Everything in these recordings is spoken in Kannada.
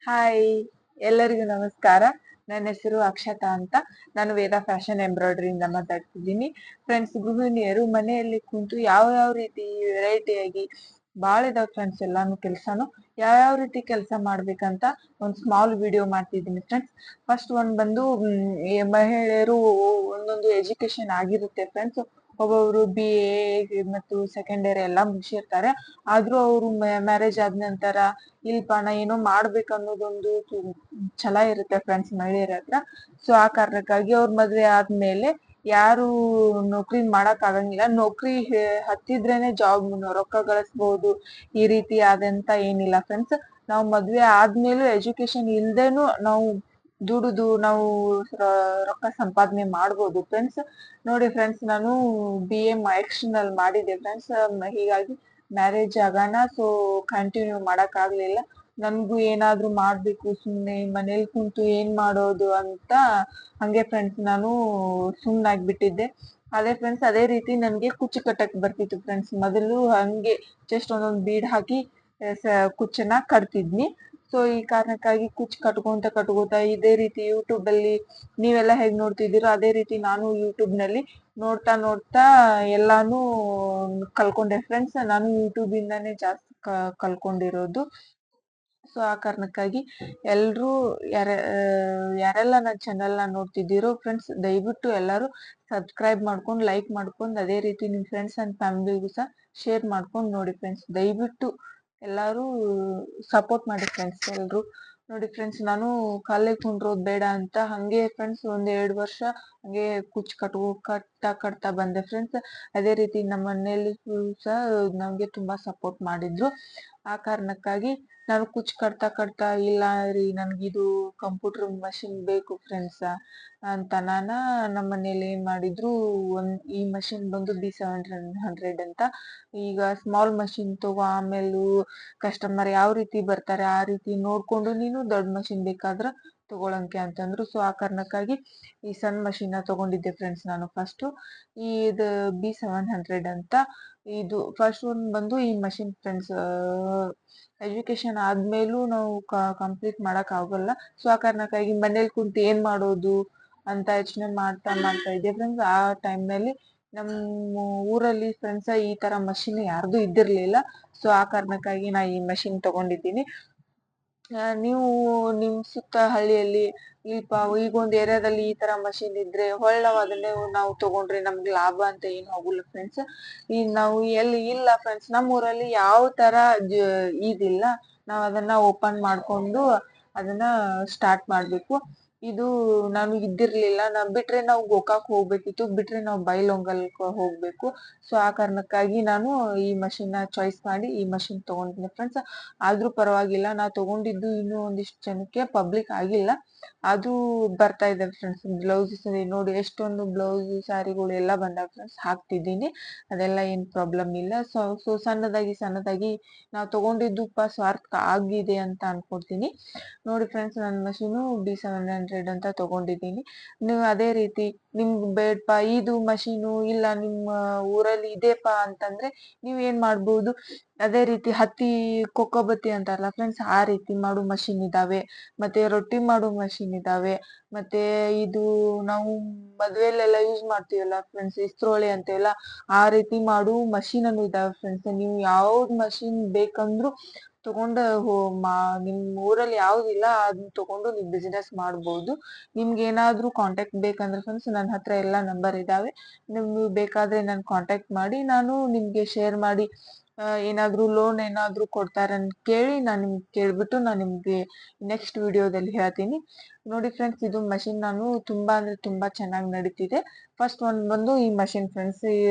ಹಾಯ್, ಎಲ್ಲರಿಗೂ ನಮಸ್ಕಾರ. ನನ್ನ ಹೆಸರು ಅಕ್ಷತಾ ಅಂತ. ನಾನು ವೇದ ಫ್ಯಾಷನ್ ಎಂಬ್ರಾಯ್ಡರಿಯಿಂದ ಮಾತಾಡ್ತಿದ್ದೀನಿ. ಫ್ರೆಂಡ್ಸ್, ಗೃಹಿಣಿಯರು ಮನೆಯಲ್ಲಿ ಕುಂತು ಯಾವ ಯಾವ ರೀತಿ ವೆರೈಟಿಯಾಗಿ ಭಾಳ ಇದಾವೆ ಫ್ರೆಂಡ್ಸ್. ಎಲ್ಲಾನು ಕೆಲ್ಸಾನು ಯಾವ ರೀತಿ ಕೆಲಸ ಮಾಡ್ಬೇಕಂತ ಒಂದು ಸ್ಮಾಲ್ ವಿಡಿಯೋ ಮಾಡ್ತಿದ್ದೀನಿ ಫ್ರೆಂಡ್ಸ್. ಫಸ್ಟ್ ಒಂದ್ ಬಂದು ಈ ಮಹಿಳೆಯರು ಒಂದೊಂದು ಎಜುಕೇಶನ್ ಆಗಿರುತ್ತೆ ಫ್ರೆಂಡ್ಸ್. ಒಬ್ಬೊಬ್ರು BA ಮತ್ತು ಸೆಕೆಂಡ್ ಇಯರ್ ಎಲ್ಲ ಮುಗಿಸಿರ್ತಾರೆ. ಆದ್ರೂ ಅವರು ಮ್ಯಾರೇಜ್ ಆದ ನಂತರ ಇಲ್ಪ ನಾ ಏನೋ ಮಾಡ್ಬೇಕು ಅನ್ನೋದೊಂದು ಛಲ ಇರುತ್ತೆ ಫ್ರೆಂಡ್ಸ್ ಮಹಿಳೆಯರ ಹತ್ರ. ಸೊ ಆ ಕಾರಣಕ್ಕಾಗಿ ಅವ್ರ ಮದ್ವೆ ಆದ್ಮೇಲೆ ಯಾರು ನೌಕರಿ ಮಾಡಕ್ ಆಗಂಗಿಲ್ಲ. ನೌಕರಿ ಹತ್ತಿದ್ರೇನೆ ಜಾಬ್ ರೊಕ್ಕ ಗಳಿಸ್ಬಹುದು ಈ ರೀತಿ ಆದಂತ ಏನಿಲ್ಲ ಫ್ರೆಂಡ್ಸ್. ನಾವು ಮದ್ವೆ ಆದ್ಮೇಲೂ ಎಜುಕೇಶನ್ ಇಲ್ದೇನು ನಾವು ದುಡುದು ನಾವು ರೊಕ್ಕ ಸಂಪಾದನೆ ಮಾಡ್ಬೋದು ಫ್ರೆಂಡ್ಸ್. ನೋಡಿ ಫ್ರೆಂಡ್ಸ್, ನಾನು BA ಎಕ್ಸ್ಟರ್ನಲ್ ಮಾಡಿದ್ದೆ ಫ್ರೆಂಡ್ಸ್. ಹೀಗಾಗಿ ಮ್ಯಾರೇಜ್ ಆಗೋಣ, ಸೊ ಕಂಟಿನ್ಯೂ ಮಾಡಕ್ ಆಗ್ಲಿಲ್ಲ. ನನ್ಗೂ ಏನಾದ್ರೂ ಮಾಡ್ಬೇಕು, ಸುಮ್ನೆ ಮನೇಲಿ ಕುಂತು ಏನ್ ಮಾಡೋದು ಅಂತ ಹಂಗೆ ಫ್ರೆಂಡ್ಸ್ ನಾನು ಸುಮ್ನಾಗ್ಬಿಟ್ಟಿದ್ದೆ. ಅದೇ ಫ್ರೆಂಡ್ಸ್, ಅದೇ ರೀತಿ ನನ್ಗೆ ಕುಚ್ಚು ಕಟ್ಟಕ್ ಬರ್ತಿತ್ತು ಫ್ರೆಂಡ್ಸ್. ಮೊದಲು ಹಂಗೆ ಜಸ್ಟ್ ಒಂದೊಂದ್ ಬೀಡ್ ಹಾಕಿ ಕುಚ್ಚನ್ನ ಕಟ್ತಿದ್ನಿ. ಸೊ ಈ ಕಾರಣಕ್ಕಾಗಿ ಕುಚ್ಚು ಕಟ್ಕೊಂತ ಇದೇ ರೀತಿ ಯೂಟ್ಯೂಬ್ ಅಲ್ಲಿ ನೀವೆಲ್ಲ ಹೇಗ್ ನೋಡ್ತಿದ್ದೀರೋ ಅದೇ ರೀತಿ ನಾನು ಯೂಟ್ಯೂಬ್ ನಲ್ಲಿ ನೋಡ್ತಾ ನೋಡ್ತಾ ಎಲ್ಲಾನು ಕಲ್ಕೊಂಡೆ ಫ್ರೆಂಡ್ಸ್. ನಾನು ಯೂಟ್ಯೂಬ್ ಇಂದಾನೇ ಜಾಸ್ತಿ ಕಲ್ಕೊಂಡಿರೋದು. ಸೊ ಆ ಕಾರಣಕ್ಕಾಗಿ ಎಲ್ರೂ ಯಾರೆಲ್ಲ ನನ್ನ ಚಾನೆಲ್ ನ ನೋಡ್ತಿದ್ದೀರೋ ಫ್ರೆಂಡ್ಸ್, ದಯವಿಟ್ಟು ಎಲ್ಲರೂ ಸಬ್ಸ್ಕ್ರೈಬ್ ಮಾಡ್ಕೊಂಡು ಲೈಕ್ ಮಾಡ್ಕೊಂಡು ಅದೇ ರೀತಿ ನಿಮ್ ಫ್ರೆಂಡ್ಸ್ ಅಂಡ್ ಫ್ಯಾಮಿಲಿಗೂ ಸಹ ಶೇರ್ ಮಾಡ್ಕೊಂಡು ನೋಡಿ ಫ್ರೆಂಡ್ಸ್. ದಯವಿಟ್ಟು ಎಲ್ಲಾರು ಸಪೋರ್ಟ್ ಮಾಡಿ ಫ್ರೆಂಡ್ಸ್ ಎಲ್ರು. ನೋಡಿ ಫ್ರೆಂಡ್ಸ್, ನಾನು ಕಾಲೇಜ್ ಕುಂಡ್ರೋದ್ ಬೇಡ ಅಂತ ಹಂಗೆ ಫ್ರೆಂಡ್ಸ್ 1-2 ವರ್ಷ ಹಂಗೆ ಕುಚ್ ಕಟ್ತಾ ಬಂದೆ ಫ್ರೆಂಡ್ಸ್. ಅದೇ ರೀತಿ ನಮ್ಮ ಮನೆಯಲ್ಲಿ ಸಹ ನಮ್ಗೆ ತುಂಬಾ ಸಪೋರ್ಟ್ ಮಾಡಿದ್ರು. ಆ ಕಾರಣಕ್ಕಾಗಿ ನಾನು ಕುಚ್ ಕಟ್ತಾ ಇಲ್ಲ ರೀ ನನ್ಗಿದು ಕಂಪ್ಯೂಟರ್ ಮಷಿನ್ ಬೇಕು ಫ್ರೆಂಡ್ಸ್ ಅಂತ ನಮ್ಮ ಮನೇಲಿ ಏನ್ ಮಾಡಿದ್ರು, ಈ ಮಷಿನ್ ಬಂದು B700 ಅಂತ. ಈಗ ಸ್ಮಾಲ್ ಮಷಿನ್ ತಗೋ, ಆಮೇಲೂ ಕಸ್ಟಮರ್ ಯಾವ ರೀತಿ ಬರ್ತಾರೆ ಆ ರೀತಿ ನೋಡ್ಕೊಂಡು ನೀನು ದೊಡ್ಡ ಮಷಿನ್ ಬೇಕಾದ್ರ ತಗೊಳಂಕೆ ಅಂತಂದ್ರು. ಸೊ ಆ ಕಾರಣಕ್ಕಾಗಿ ಈ ಸಣ್ಣ ಮಷಿನ್ ತಗೊಂಡಿದ್ದೆ ಫ್ರೆಂಡ್ಸ್ ನಾನು ಫಸ್ಟ್. ಇದು B700 ಅಂತ. ಇದು ಫಸ್ಟ್ ಒಂದ್ ಬಂದು ಈ ಮಷಿನ್ ಫ್ರೆಂಡ್ಸ್. ಎಜುಕೇಶನ್ ಆದ್ಮೇಲೂ ನಾವು ಕಂಪ್ಲೀಟ್ ಮಾಡಕ್ ಆಗಲ್ಲ. ಸೊ ಆ ಕಾರಣಕ್ಕಾಗಿ ಮನೇಲಿ ಕುಂತು ಏನ್ ಮಾಡೋದು ಅಂತ ಯೋಚನೆ ಮಾಡ್ತಾ ಇದ್ದೆ ಫ್ರೆಂಡ್ಸ್. ಆ ಟೈಮ್ ನಲ್ಲಿ ನಮ್ಮ ಊರಲ್ಲಿ ಫ್ರೆಂಡ್ಸ್ ಈ ತರ ಮಷಿನ್ ಯಾರ್ದು ಇದ್ದಿರ್ಲಿಲ್ಲ. ಸೊ ಆ ಕಾರಣಕ್ಕಾಗಿ ನಾ ಈ ಮಷಿನ್ ತಗೊಂಡಿದ್ದೀನಿ. ನೀವು ನಿಮ್ ಸುತ್ತ ಹಳ್ಳಿಯಲ್ಲಿ ಈಗ ಒಂದ್ ಏರಿಯಾದಲ್ಲಿ ಈ ತರ ಮಷಿನ್ ಇದ್ರೆ ನಾವ್ ಅದನ್ನೇ ನಾವು ತಗೊಂಡ್ರೆ ನಮ್ಗೆ ಲಾಭ ಅಂತ ಏನು ಆಗುಲ್ಲ ಫ್ರೆಂಡ್ಸ್. ಈಗ ನಾವು ಎಲ್ಲಿ ಇಲ್ಲ ಫ್ರೆಂಡ್ಸ್, ನಮ್ಮ ಊರಲ್ಲಿ ಯಾವ ತರ ಇದಿಲ್ಲ, ನಾವ್ ಅದನ್ನ ಓಪನ್ ಮಾಡ್ಕೊಂಡು ಅದನ್ನ ಸ್ಟಾರ್ಟ್ ಮಾಡ್ಬೇಕು. ಇದು ನಮ್ಗ್ ಇದ್ದಿರ್ಲಿಲ್ಲ. ಬಿಟ್ರೆ ನಾವು ಗೋಕಾಕ್ ಹೋಗ್ಬೇಕಿತ್ತು, ಬಿಟ್ರೆ ನಾವು ಬೈಲೊಂಗಲ್ ಹೋಗ್ಬೇಕು. ಸೊ ಆ ಕಾರಣಕ್ಕಾಗಿ ನಾನು ಈ ಮಷಿನ್ ಚಾಯ್ಸ್ ಮಾಡಿ ಈ ಮಷಿನ್ ತಗೊಂಡಿದ್ದೀನಿ ಫ್ರೆಂಡ್ಸ್. ಆದ್ರೂ ಪರವಾಗಿಲ್ಲ, ನಾ ತಗೊಂಡಿದ್ದು ಇನ್ನೂ ಒಂದಿಷ್ಟು ಜನಕ್ಕೆ ಪಬ್ಲಿಕ್ ಆಗಿಲ್ಲ, ಆದ್ರೂ ಬರ್ತಾ ಇದೆ ಫ್ರೆಂಡ್ಸ್. ಬ್ಲೌಸಸ್ ನೋಡಿ ಎಷ್ಟೊಂದು ಬ್ಲೌಸ್ ಸ್ಯಾರಿಗಳು ಎಲ್ಲ ಬಂದಾವ ಫ್ರೆಂಡ್ಸ್, ಹಾಕ್ತಿದ್ದೀನಿ. ಅದೆಲ್ಲ ಏನ್ ಪ್ರಾಬ್ಲಮ್ ಇಲ್ಲ. ಸೊ ಸಣ್ಣದಾಗಿ ನಾವ್ ತಗೊಂಡಿದ್ದು ಸ್ವಾರ್ಥ ಆಗಿದೆ ಅಂತ ಅನ್ಕೊಳ್ತೀನಿ. ನೋಡಿ ಫ್ರೆಂಡ್ಸ್, ನನ್ನ ಮಷೀನು B700 ಅಂತ ತಗೊಂಡಿದ್ದೀನಿ. ನೀವು ಅದೇ ರೀತಿ ನಿಮ್ಗ್ ಬೇಡ್ಪಾ ಇದು ಮಷೀನು ಇಲ್ಲ ನಿಮ್ಮ ಊರಲ್ಲಿ ಇದೆಪಾ ಅಂತಂದ್ರೆ ನೀವ್ ಏನ್ ಮಾಡ್ಬೋದು, ಅದೇ ರೀತಿ ಹತ್ತಿ ಕೊಕ್ಕೋ ಅಂತಾರಲ್ಲ ಫ್ರೆಂಡ್ಸ್, ಆ ರೀತಿ ಮಾಡೋ ಮಷೀನ್ ಇದಾವೆ. ಮತ್ತೆ ರೊಟ್ಟಿ ಮಾಡೋ ಮಷೀನ್ ಇದಾವೆ. ಮತ್ತೆ ಇದು ನಾವು ಮದ್ವೆಲೆಲ್ಲ ಯೂಸ್ ಮಾಡ್ತೀವಲ್ಲ ಫ್ರೆಂಡ್ಸ್, ಇಸ್ತ್ರೋಳಿ ಅಂತೆಲ್ಲ, ಆ ರೀತಿ ಮಾಡೋ ಮಷೀನ್ ಅನ್ನು ಇದಾವೆ ಫ್ರೆಂಡ್ಸ್. ನೀವು ಯಾವ್ದ್ ಮಷೀನ್ ಬೇಕಂದ್ರು ತಗೊಂಡ ನಿಮ್ ಊರಲ್ಲಿ ಯಾವ್ದಿಲ್ಲ ಅದನ್ನ ತಗೊಂಡು ನೀವ್ ಬಿಸಿನೆಸ್ ಮಾಡ್ಬೋದು. ನಿಮ್ಗೆ ಏನಾದ್ರೂ ಕಾಂಟ್ಯಾಕ್ಟ್ ಬೇಕಂದ್ರೆ ಫ್ರೆಂಡ್ಸ್, ನನ್ನ ಹತ್ರ ಎಲ್ಲಾ ನಂಬರ್ ಇದಾವೆ. ನಿಮ್ಗೆ ಬೇಕಾದ್ರೆ ನನ್ ಕಾಂಟ್ಯಾಕ್ಟ್ ಮಾಡಿ ನಾನು ನಿಮ್ಗೆ ಶೇರ್ ಮಾಡಿ ಏನಾದ್ರೂ ಲೋನ್ ಏನಾದ್ರೂ ಕೊಡ್ತಾರಂತ ಕೇಳಿ ಕೇಳ್ಬಿಟ್ಟು ನಾನ್ ನಿಮ್ಗೆ ನೆಕ್ಸ್ಟ್ ವಿಡಿಯೋದಲ್ಲಿ ಹೇಳ್ತೀನಿ. ನೋಡಿ ಫ್ರೆಂಡ್ಸ್, ಇದು ಮಷಿನ್ ನಾನು ತುಂಬಾ ಅಂದ್ರೆ ತುಂಬಾ ಚೆನ್ನಾಗಿ ನಡೀತಿದೆ. ಫಸ್ಟ್ ಒಂದ್ ಬಂದು ಈ ಮಷಿನ್ ಫ್ರೆಂಡ್ಸ್,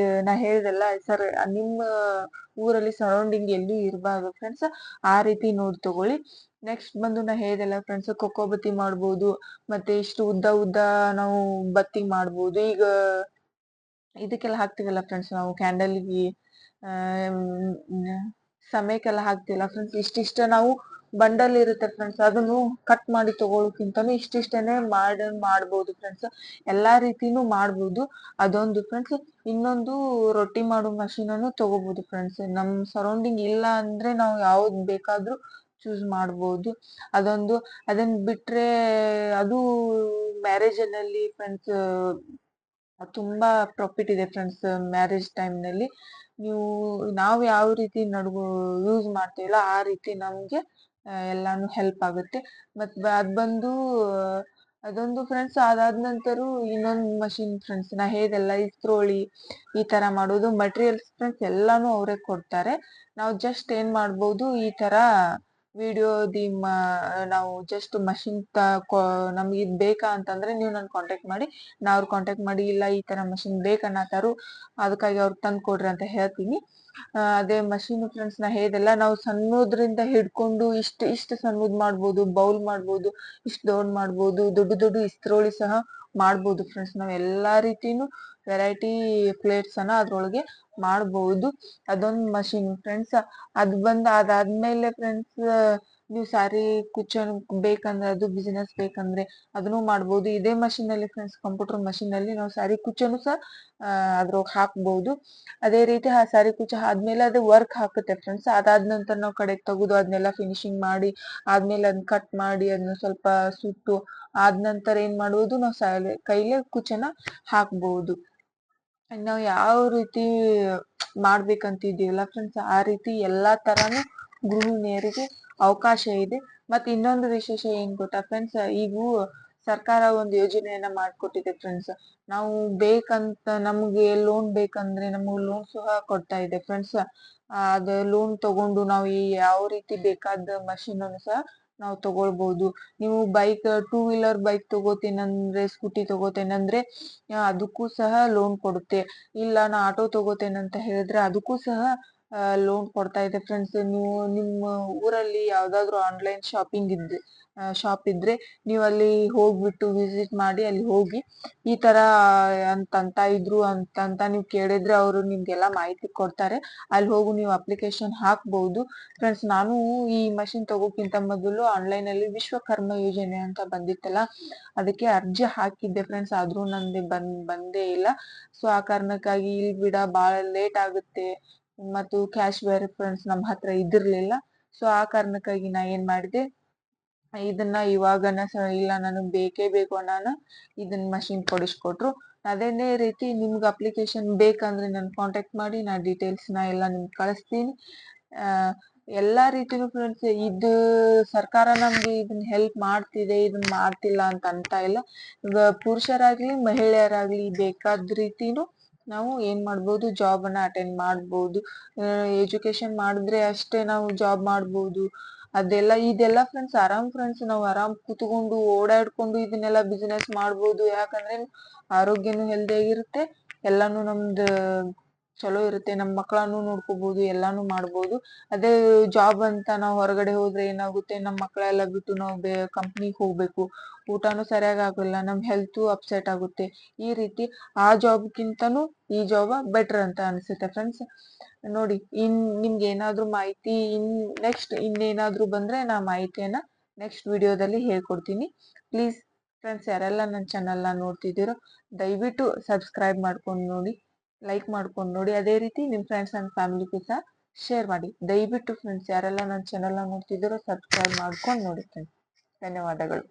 ನಾ ಹೇಳ್ದಲ್ಲ ಸರ್, ನಿಮ್ಮ ಊರಲ್ಲಿ ಸರೌಂಡಿಂಗ್ ಎಲ್ಲೂ ಇರಬಾರ್ದು ಫ್ರೆಂಡ್ಸ್, ಆ ರೀತಿ ನೋಡಿ ತಗೊಳ್ಳಿ. ನೆಕ್ಸ್ಟ್ ಬಂದು ನಾ ಹೇಳ್ದಲ್ಲ ಫ್ರೆಂಡ್ಸ್, ಕೊಕ್ಕೋ ಬತ್ತಿ ಮಾಡ್ಬೋದು. ಮತ್ತೆ ಇಷ್ಟು ಉದ್ದ ನಾವು ಬತ್ತಿ ಮಾಡ್ಬೋದು. ಈಗ ಇದಕ್ಕೆಲ್ಲ ಹಾಕ್ತಿವಲ್ಲ ಫ್ರೆಂಡ್ಸ್, ನಾವು ಕ್ಯಾಂಡಲ್ಗೆ ಸಮಯಕ್ಕೆಲ್ಲ ಹಾಕ್ತಿವಲ್ಲ ಫ್ರೆಂಡ್ಸ್, ಇಷ್ಟಿಷ್ಟ ನಾವು ಬಂಡಲ್ ಇರುತ್ತೆ ಫ್ರೆಂಡ್ಸ್, ಅದನ್ನು ಕಟ್ ಮಾಡಿ ತಗೊಳಕ್ಕಿಂತಾನು ಇಷ್ಟಿಷ್ಟೇನೆ ಮಾಡ್ಬೋದು ಫ್ರೆಂಡ್ಸ್. ಎಲ್ಲಾ ರೀತಿನೂ ಮಾಡ್ಬೋದು. ಅದೊಂದು ಫ್ರೆಂಡ್ಸ್. ಇನ್ನೊಂದು ರೊಟ್ಟಿ ಮಾಡೋ ಮಷೀನ್ ಅನ್ನು ತಗೋಬಹುದು ಫ್ರೆಂಡ್ಸ್. ನಮ್ ಸರೌಂಡಿಂಗ್ ಇಲ್ಲ ಅಂದ್ರೆ ನಾವು ಯಾವ್ದ್ ಬೇಕಾದ್ರೂ ಚೂಸ್ ಮಾಡ್ಬೋದು. ಅದನ್ನ ಬಿಟ್ರೆ ಅದು ಮ್ಯಾರೇಜ್ ಅಲ್ಲಿ ಫ್ರೆಂಡ್ಸ್ ತುಂಬಾ ಪ್ರಾಫಿಟ್ ಇದೆ ಫ್ರೆಂಡ್ಸ್. ಮ್ಯಾರೇಜ್ ಟೈಮ್ ನಲ್ಲಿ ನಾವು ಯಾವ ರೀತಿ ಯೂಸ್ ಮಾಡ್ತೀವಲ್ಲ ಆ ರೀತಿ ನಮ್ಗೆ ಎಲ್ಲಾನು ಹೆಲ್ಪ್ ಆಗುತ್ತೆ. ಅದ್ ಬಂದು ಅದೊಂದು ಫ್ರೆಂಡ್ಸ್. ಅದಾದ ನಂತರ ಇನ್ನೊಂದು ಮಷಿನ್ ಫ್ರೆಂಡ್ಸ್, ನಾ ಹೇಳ್ದೆಲ್ಲ ಇಸ್ತ್ರೋಳಿ ಈ ತರ ಮಾಡೋದು ಮಟೀರಿಯಲ್ಸ್ ಫ್ರೆಂಡ್ಸ್ ಎಲ್ಲಾನು ಅವರೇ ಕೊಡ್ತಾರೆ. ನಾವು ಜಸ್ಟ್ ಏನ್ ಮಾಡ್ಬೋದು, ಈ ತರ ವಿಡಿಯೋ ನಾವು ಜಸ್ಟ್ ಮಷಿನ್ ನಮ್ಗೆ ಇದ್ ಬೇಕಾ ಅಂತಂದ್ರೆ ನೀವು ನನ್ ಕಾಂಟ್ಯಾಕ್ಟ್ ಮಾಡಿ, ನಾ ಅವ್ರ ಕಾಂಟ್ಯಾಕ್ಟ್ ಮಾಡಿ ಇಲ್ಲ ಈ ತರ ಮಷಿನ್ ಬೇಕನ್ನತಾರು ಅದಕ್ಕಾಗಿ ಅವ್ರು ತಂದ್ ಕೊಡ್ರಿ ಅಂತ ಹೇಳ್ತೀನಿ. ಅದೇ ಮಷೀನ್ ಫ್ರೆಂಡ್ಸ್ ನಾ ಹೇಳ್ದೆಲ್ಲ ನಾವು ಸಣ್ಣದ್ರಿಂದ ಹಿಡ್ಕೊಂಡು ಇಷ್ಟು ಸಣ್ಣದ್ ಮಾಡ್ಬೋದು, ಬೌಲ್ ಮಾಡ್ಬೋದು, ಇಷ್ಟು ದೊಡ್ಡ ಮಾಡ್ಬೋದು, ದೊಡ್ಡ ದೊಡ್ಡ ಇಸ್ತ್ರೋಳಿ ಸಹ ಮಾಡ್ಬೋದು ಫ್ರೆಂಡ್ಸ್. ನಾವ್ ಎಲ್ಲಾ ರೀತಿನೂ ವೆರೈಟಿ ಪ್ಲೇಟ್ಸ್ ಅನ್ನ ಅದ್ರೊಳಗೆ ಮಾಡ್ಬೋದು. ಅದೊಂದ್ ಮಷೀನ್ ಫ್ರೆಂಡ್ಸ್. ಅದಾದ್ಮೇಲೆ ಫ್ರೆಂಡ್ಸ್ ನೀವು ಸಾರಿ ಕುಚ್ಚನ್ ಬೇಕಂದ್ರೆ, ಅದು ಬಿಸಿನೆಸ್ ಬೇಕಂದ್ರೆ ಅದನ್ನು ಮಾಡ್ಬೋದು ಇದೇ ಮಷೀನ್ ಅಲ್ಲಿ ಫ್ರೆಂಡ್ಸ್. ಕಂಪ್ಯೂಟರ್ ಮಷೀನ್ ಅಲ್ಲಿ ನಾವು ಸಾರಿ ಕುಚ್ಚನು ಸಹ ಅದ್ರೊಳಗೆ ಹಾಕ್ಬಹುದು. ಅದೇ ರೀತಿ ಆ ಸಾರಿ ಕುಚ್ಚ ಆದ್ಮೇಲೆ ಅದು ವರ್ಕ್ ಹಾಕುತ್ತೆ ಫ್ರೆಂಡ್ಸ್. ಅದಾದ ನಂತರ ನಾವು ಕಡೆಗೆ ತೆಗೆದು ಅದನ್ನೆಲ್ಲ ಫಿನಿಶಿಂಗ್ ಮಾಡಿ ಆದ್ಮೇಲೆ ಅದನ್ನ ಕಟ್ ಮಾಡಿ ಅದನ್ನ ಸ್ವಲ್ಪ ಸುಟ್ಟು ಆದ ನಂತರ ಏನ್ ಮಾಡುವುದು, ನಾವು ಕೈಲೇ ಕುಚ್ಚನ ಹಾಕ್ಬಹುದು. ನಾವು ಯಾವ ರೀತಿ ಮಾಡ್ಬೇಕಂತಿದೀವಲ್ಲ ಫ್ರೆಂಡ್ಸ್, ಆ ರೀತಿ ಎಲ್ಲಾ ತರಾನು ಗೃಹಿಣಿಯರಿಗೆ ಅವಕಾಶ ಇದೆ. ಮತ್ ಇನ್ನೊಂದು ವಿಶೇಷ ಏನ್ ಗೊತ್ತಾ ಫ್ರೆಂಡ್ಸ್, ಈಗ ಸರ್ಕಾರ ಒಂದು ಯೋಜನೆಯನ್ನ ಮಾಡ್ಕೊಟ್ಟಿದೆ ಫ್ರೆಂಡ್ಸ್. ನಾವು ಬೇಕಂತ ನಮ್ಗೆ ಲೋನ್ ಬೇಕಂದ್ರೆ ನಮ್ಗೆ ಲೋನ್ ಸಹ ಕೊಡ್ತಾ ಇದೆ ಫ್ರೆಂಡ್ಸ್. ಅದ ಲೋನ್ ತಗೊಂಡು ನಾವು ಯಾವ ರೀತಿ ಬೇಕಾದ ಮಷೀನ್ ಅನ್ನು ಸಹ ನಾವು ತಗೊಳ್ಬಹುದು. ನೀವು ಟೂ ವೀಲರ್ ಬೈಕ್ ತಗೋತೇನಂದ್ರೆ, ಸ್ಕೂಟಿ ತಗೋತೇನಂದ್ರೆ ಅದಕ್ಕೂ ಸಹ ಲೋನ್ ಕೊಡುತ್ತೆ. ಇಲ್ಲ ನಾ ಆಟೋ ತಗೋತೇನಂತ ಹೇಳಿದ್ರೆ ಅದಕ್ಕೂ ಸಹ ಲೋನ್ ಕೊಡ್ತಾ ಇದೆ ಫ್ರೆಂಡ್ಸ್. ನೀವು ನಿಮ್ಮ ಊರಲ್ಲಿ ಯಾವ್ದಾದ್ರು ಆನ್ಲೈನ್ ಶಾಪ್ ಇದ್ರೆ ನೀವು ಅಲ್ಲಿ ಹೋಗ್ಬಿಟ್ಟು ವಿಸಿಟ್ ಮಾಡಿ, ಅಲ್ಲಿ ಹೋಗಿ ಈ ತರ ಅಂತ ಇದ್ರು ಅಂತ ನೀವು ಕೇಳಿದ್ರೆ ಅವರು ನಿಮ್ಗೆಲ್ಲಾ ಮಾಹಿತಿ ಕೊಡ್ತಾರೆ. ಅಲ್ಲಿ ಹೋಗಿ ನೀವು ಅಪ್ಲಿಕೇಶನ್ ಹಾಕ್ಬಹುದು ಫ್ರೆಂಡ್ಸ್. ನಾನು ಈ ಮಷಿನ್ ತಗೋಕ್ಕಿಂತ ಮೊದಲು ಆನ್ಲೈನ್ ಅಲ್ಲಿ ವಿಶ್ವಕರ್ಮ ಯೋಜನೆ ಅಂತ ಬಂದಿತ್ತಲ್ಲ, ಅದಕ್ಕೆ ಅರ್ಜಿ ಹಾಕಿದ್ದೆ ಫ್ರೆಂಡ್ಸ್. ಆದ್ರೂ ನಂದೆ ಬಂದೇ ಇಲ್ಲ. ಸೊ ಆ ಕಾರಣಕ್ಕಾಗಿ ಇಲ್ಲಿ ಬಿಡ ಬಾಳ ಲೇಟ್ ಆಗುತ್ತೆ, ಮತ್ತು ಕ್ಯಾಶ್ ಬೇರೆ ಫ್ರೆಂಡ್ಸ್ ನಮ್ಮ ಹತ್ರ ಇದಿರ್ಲಿಲ್ಲ. ಸೊ ಆ ಕಾರಣಕ್ಕಾಗಿ ನಾ ಏನ್ ಮಾಡಿದೆ, ಇದನ್ನ ಇವಾಗನ ಇಲ್ಲ ನನಗ್ ಬೇಕೇ ಬೇಕು ಅನ್ನೋನ ಇದನ್ನ ಮಷಿನ್ ಕೊಡಿಸ್ಕೊಟ್ರು. ಅದೇನೇ ರೀತಿ ನಿಮ್ಗೆ ಅಪ್ಲಿಕೇಶನ್ ಬೇಕಂದ್ರೆ ನನ್ ಕಾಂಟ್ಯಾಕ್ಟ್ ಮಾಡಿ, ನಾ ಡೀಟೇಲ್ಸ್ ನ ಎಲ್ಲ ನಿಮ್ಗೆ ಕಳಿಸ್ತೀನಿ. ಎಲ್ಲಾ ರೀತಿನೂ ಫ್ರೆಂಡ್ಸ್ ಇದು ಸರ್ಕಾರ ನಮ್ಗೆ ಇದನ್ನ ಹೆಲ್ಪ್ ಮಾಡ್ತಿದೆ, ಇದನ್ನ ಮಾಡ್ತಿಲ್ಲ ಅಂತ ಇಲ್ಲ. ಪುರುಷರಾಗ್ಲಿ ಮಹಿಳೆಯರಾಗ್ಲಿ ಬೇಕಾದ ರೀತಿನೂ ನಾವು ಏನ್ ಮಾಡ್ಬೋದು, ಜಾಬ್ ಅನ್ನ ಅಟೆಂಡ್ ಮಾಡ್ಬೋದು. ಎಜುಕೇಶನ್ ಮಾಡಿದ್ರೆ ಅಷ್ಟೇ ನಾವು ಜಾಬ್ ಮಾಡ್ಬೋದು. ಇದೆಲ್ಲ ಫ್ರೆಂಡ್ಸ್ ಆರಾಮ್ ಫ್ರೆಂಡ್ಸ್. ನಾವು ಆರಾಮ್ ಕುತ್ಕೊಂಡು ಓಡಾಡ್ಕೊಂಡು ಇದನ್ನೆಲ್ಲ ಬಿಸಿನೆಸ್ ಮಾಡ್ಬೋದು. ಯಾಕಂದ್ರೆ ಆರೋಗ್ಯನೂ ಹೆಲ್ದಿ ಆಗಿರುತ್ತೆ, ಎಲ್ಲಾನು ನಮ್ದು ಚಲೋ ಇರುತ್ತೆ, ನಮ್ ಮಕ್ಳನ್ನು ನೋಡ್ಕೋಬಹುದು, ಎಲ್ಲಾನು ಮಾಡ್ಬೋದು. ಅದೇ ಜಾಬ್ ಅಂತ ನಾವ್ ಹೊರಗಡೆ ಹೋದ್ರೆ ಏನಾಗುತ್ತೆ, ನಮ್ ಮಕ್ಳೆಲ್ಲ ಬಿಟ್ಟು ನಾವು ಕಂಪ್ನಿಗ್ ಹೋಗ್ಬೇಕು, ಊಟನೂ ಸರಿಯಾಗಿ ಆಗಲ್ಲ, ನಮ್ ಹೆಲ್ತ್ ಅಪ್ಸೆಟ್ ಆಗುತ್ತೆ. ಈ ರೀತಿ ಆ ಜಾಬ್ಗಿಂತನೂ ಈ ಜಾಬ್ ಬೆಟರ್ ಅಂತ ಅನ್ಸುತ್ತೆ ಫ್ರೆಂಡ್ಸ್. ನೋಡಿ, ನಿಮ್ಗೆ ಏನಾದ್ರು ಮಾಹಿತಿ ನೆಕ್ಸ್ಟ್ ಇನ್ನೇನಾದ್ರು ಬಂದ್ರೆ ನಾ ಮಾಹಿತಿಯನ್ನ ನೆಕ್ಸ್ಟ್ ವಿಡಿಯೋದಲ್ಲಿ ಹೇಳ್ಕೊಡ್ತೀನಿ. ಪ್ಲೀಸ್ ಫ್ರೆಂಡ್ಸ್, ಯಾರೆಲ್ಲ ನನ್ನ ಚಾನಲ್ನ ನೋಡ್ತಿದ್ದೀರೋ ದಯವಿಟ್ಟು ಸಬ್ಸ್ಕ್ರೈಬ್ ಮಾಡ್ಕೊಂಡು ನೋಡಿ, ಲೈಕ್ ಮಾಡ್ಕೊಂಡು ನೋಡಿ. ಅದೇ ರೀತಿ ನಿಮ್ ಫ್ರೆಂಡ್ಸ್ ಅಂಡ್ ಫ್ಯಾಮಿಲಿಗೂ ಸಹ ಶೇರ್ ಮಾಡಿ. ದಯವಿಟ್ಟು ಫ್ರೆಂಡ್ಸ್, ಯಾರೆಲ್ಲ ನನ್ನ ಚಾನಲ್ನ ನೋಡ್ತಿದ್ದೀರೋ ಸಬ್ಸ್ಕ್ರೈಬ್ ಮಾಡ್ಕೊಂಡು ನೋಡಿ ಫ್ರೆಂಡ್ಸ್. ಧನ್ಯವಾದಗಳು.